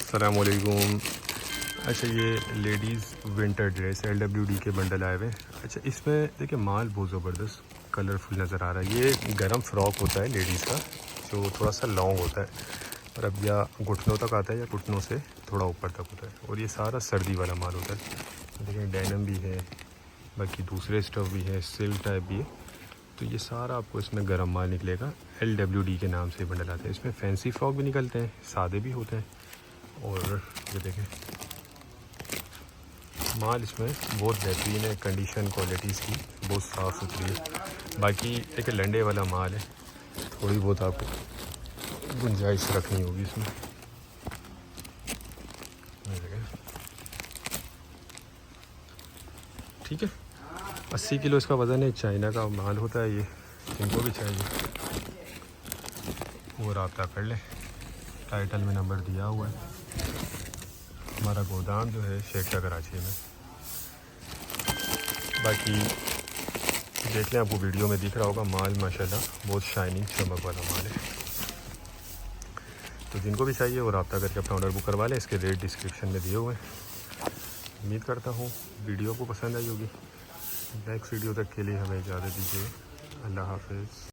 अस्सलामुअलैकुम। अच्छा, ये लेडीज़ विंटर ड्रेस LWD के बंडल आए हुए। अच्छा, इसमें देखिए माल बहुत ज़बरदस्त कलरफुल नज़र आ रहा है। ये गरम फ्रॉक होता है लेडीज़ का, जो थोड़ा सा लॉन्ग होता है और अब या घुटनों तक आता है या घुटनों से थोड़ा ऊपर तक होता है, और ये सारा सर्दी वाला माल होता है। देखिए डेनिम भी है, बाकी दूसरे स्टफ़ भी है, सिल्क टाइप भी है। तो ये सारा आपको इसमें गर्म माल निकलेगा। LWD के नाम से बंडल आते हैं। इसमें फैंसी फ्रॉक भी निकलते हैं, सादे भी होते हैं। और ये देखें माल इसमें बहुत बेहतरीन है, कंडीशन क्वालिटी इसकी बहुत साफ़ सुथरी है। बाकी एक लंडे वाला माल है, थोड़ी बहुत आपको गुंजाइश रखनी होगी इसमें। ये देखें, ठीक है। 80 किलो इसका वज़न है। चाइना का माल होता है ये, जिनको भी चाहिए वो रब्ता कर लें। टाइटल में नंबर दिया हुआ है। हमारा गोदाम जो है शेखा कराची में। बाकी देख लें, आपको वीडियो में दिख रहा होगा माल माशाल्लाह बहुत शाइनिंग चमक वाला माल है। तो जिनको भी चाहिए वो रब्ता करके अपना ऑर्डर बुक करवा लें। इसके रेट डिस्क्रिप्शन में दिए हुए हैं। उम्मीद करता हूँ वीडियो को पसंद आई होगी। नेक्स्ट वीडियो तक के लिए हमें इजाज़त दीजिए। अल्लाह हाफ़िज़।